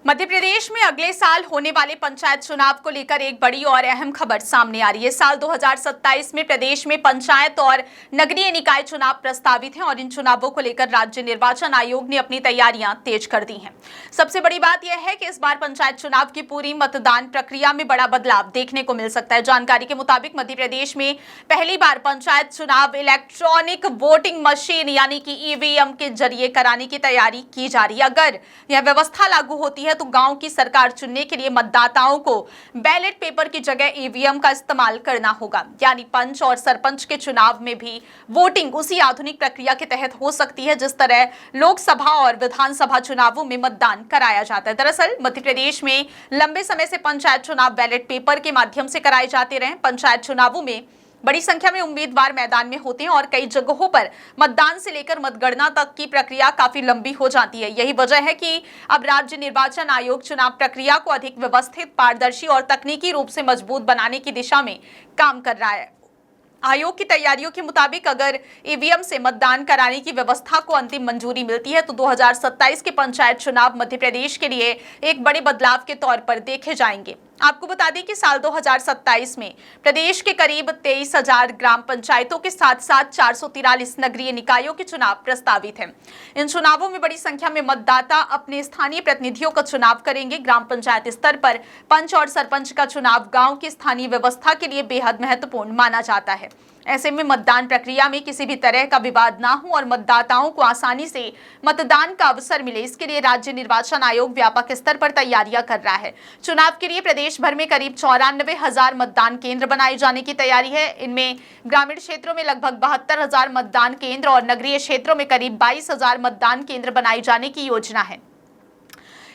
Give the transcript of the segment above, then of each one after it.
मध्य प्रदेश में अगले साल होने वाले पंचायत चुनाव को लेकर एक बड़ी और अहम खबर सामने आ रही है। साल 2027 में प्रदेश में पंचायत और नगरीय निकाय चुनाव प्रस्तावित हैं और इन चुनावों को लेकर राज्य निर्वाचन आयोग ने अपनी तैयारियां तेज कर दी हैं। सबसे बड़ी बात यह है कि इस बार पंचायत चुनाव की पूरी मतदान प्रक्रिया में बड़ा बदलाव देखने को मिल सकता है। जानकारी के मुताबिक मध्य प्रदेश में पहली बार पंचायत चुनाव इलेक्ट्रॉनिक वोटिंग मशीन यानी कि ईवीएम के जरिए कराने की तैयारी की जा रही है। अगर यह व्यवस्था लागू होती है तो गांव की सरकार चुनने के लिए मतदाताओं को बैलेट पेपर की जगह ईवीएम का इस्तेमाल करना होगा, यानी पंच और सरपंच के चुनाव में भी वोटिंग उसी आधुनिक प्रक्रिया के तहत हो सकती है जिस तरह लोकसभा और विधानसभा चुनावों में मतदान कराया जाता है। दरअसल मध्य प्रदेश में लंबे समय से पंचायत चुनाव बैलेट पेपर के माध्यम से कराए जाते रहे। पंचायत चुनावों में बड़ी संख्या में उम्मीदवार मैदान में होते हैं और कई जगहों पर मतदान से लेकर मतगणना तक की प्रक्रिया काफी लंबी हो जाती है। यही वजह है कि अब राज्य निर्वाचन आयोग चुनाव प्रक्रिया को अधिक व्यवस्थित, पारदर्शी और तकनीकी रूप से मजबूत बनाने की दिशा में काम कर रहा है। आयोग की तैयारियों के मुताबिक अगर ईवीएम से मतदान कराने की व्यवस्था को अंतिम मंजूरी मिलती है तो 2027 के पंचायत चुनाव मध्य प्रदेश के लिए एक बड़े बदलाव के तौर पर देखे जाएंगे। आपको बता दें कि साल 2027 में प्रदेश के करीब 23,000 ग्राम पंचायतों के साथ साथ 443 नगरीय निकायों के चुनाव प्रस्तावित हैं। इन चुनावों में बड़ी संख्या में मतदाता अपने स्थानीय प्रतिनिधियों का चुनाव करेंगे। ग्राम पंचायत स्तर पर पंच और सरपंच का चुनाव गांव की स्थानीय व्यवस्था के लिए बेहद महत्वपूर्ण माना जाता है। ऐसे में मतदान प्रक्रिया में किसी भी तरह का विवाद ना हो और मतदाताओं को आसानी से मतदान का अवसर मिले, इसके लिए राज्य निर्वाचन आयोग व्यापक स्तर पर तैयारियां कर रहा है। चुनाव के लिए प्रदेश भर में करीब 94,000 मतदान केंद्र बनाए जाने की तैयारी है। इनमें ग्रामीण क्षेत्रों में लगभग 72,000 मतदान केंद्र और नगरीय क्षेत्रों में करीब 22,000 मतदान केंद्र बनाए जाने की योजना है।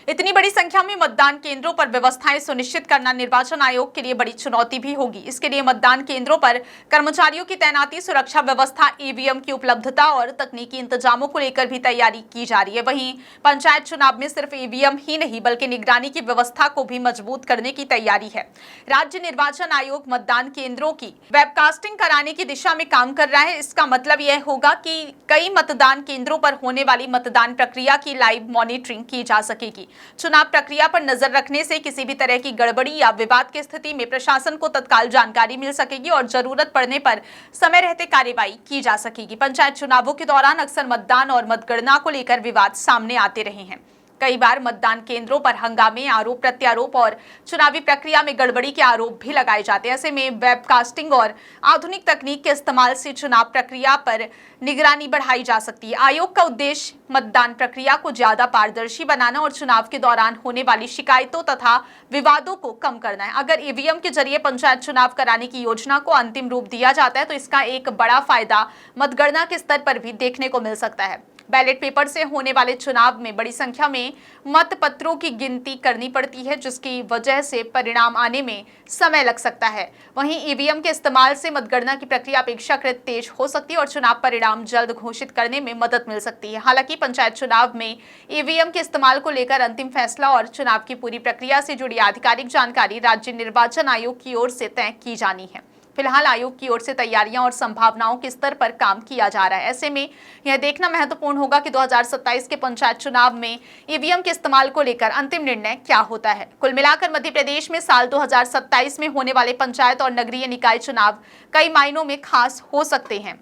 इतनी बड़ी संख्या में मतदान केंद्रों पर व्यवस्थाएं सुनिश्चित करना निर्वाचन आयोग के लिए बड़ी चुनौती भी होगी। इसके लिए मतदान केंद्रों पर कर्मचारियों की तैनाती, सुरक्षा व्यवस्था, ईवीएम की उपलब्धता और तकनीकी इंतजामों को लेकर भी तैयारी की जा रही है। वहीं पंचायत चुनाव में सिर्फ ईवीएम ही नहीं बल्कि निगरानी की व्यवस्था को भी मजबूत करने की तैयारी है। राज्य निर्वाचन आयोग मतदान केंद्रों की वेबकास्टिंग कराने की दिशा में काम कर रहा है। इसका मतलब यह होगा कि कई मतदान केंद्रों पर होने वाली मतदान प्रक्रिया की लाइव मॉनिटरिंग की जा सकेगी। चुनाव प्रक्रिया पर नजर रखने से किसी भी तरह की गड़बड़ी या विवाद की स्थिति में प्रशासन को तत्काल जानकारी मिल सकेगी और जरूरत पड़ने पर समय रहते कार्रवाई की जा सकेगी। पंचायत चुनावों के दौरान अक्सर मतदान और मतगणना को लेकर विवाद सामने आते रहे हैं। कई बार मतदान केंद्रों पर हंगामे, आरोप प्रत्यारोप और चुनावी प्रक्रिया में गड़बड़ी के आरोप भी लगाए जाते हैं। ऐसे में वेबकास्टिंग और आधुनिक तकनीक के इस्तेमाल से चुनाव प्रक्रिया पर निगरानी बढ़ाई जा सकती है। आयोग का उद्देश्य मतदान प्रक्रिया को ज्यादा पारदर्शी बनाना और चुनाव के दौरान होने वाली शिकायतों तथा विवादों को कम करना है। अगर ईवीएम के जरिए पंचायत चुनाव कराने की योजना को अंतिम रूप दिया जाता है तो इसका एक बड़ा फायदा मतगणना के स्तर पर भी देखने को मिल सकता है। बैलेट पेपर से होने वाले चुनाव में बड़ी संख्या में मतपत्रों की गिनती करनी पड़ती है, जिसकी वजह से परिणाम आने में समय लग सकता है। वहीं ईवीएम के इस्तेमाल से मतगणना की प्रक्रिया अपेक्षाकृत तेज हो सकती है और चुनाव परिणाम जल्द घोषित करने में मदद मिल सकती है। हालांकि पंचायत चुनाव में ईवीएम के इस्तेमाल को लेकर अंतिम फैसला और चुनाव की पूरी प्रक्रिया से जुड़ी आधिकारिक जानकारी राज्य निर्वाचन आयोग की ओर से तय की जानी है। फिलहाल आयोग की ओर से तैयारियां और संभावनाओं के स्तर पर काम किया जा रहा है। ऐसे में यह देखना महत्वपूर्ण होगा कि 2027 के पंचायत चुनाव में ईवीएम के इस्तेमाल को लेकर अंतिम निर्णय क्या होता है। कुल मिलाकर मध्य प्रदेश में साल 2027 में होने वाले पंचायत और नगरीय निकाय चुनाव कई मायनों में खास हो सकते हैं।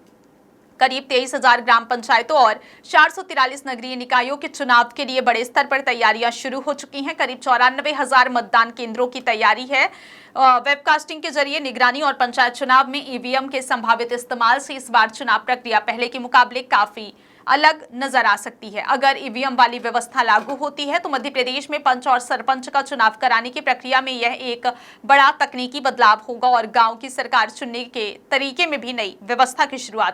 करीब 23,000 ग्राम पंचायतों और 443 नगरीय निकायों के चुनाव के लिए बड़े स्तर पर तैयारियां शुरू हो चुकी हैं। करीब 94,000 मतदान केंद्रों की तैयारी है। वेबकास्टिंग के जरिए निगरानी और पंचायत चुनाव में ईवीएम के संभावित इस्तेमाल से इस बार चुनाव प्रक्रिया पहले के मुकाबले काफी अलग नजर आ सकती है। अगर ईवीएम वाली व्यवस्था लागू होती है तो मध्य प्रदेश में पंच और सरपंच का चुनाव कराने की प्रक्रिया में यह एक बड़ा तकनीकी बदलाव होगा और गांव की सरकार चुनने के तरीके में भी नई व्यवस्था की शुरुआत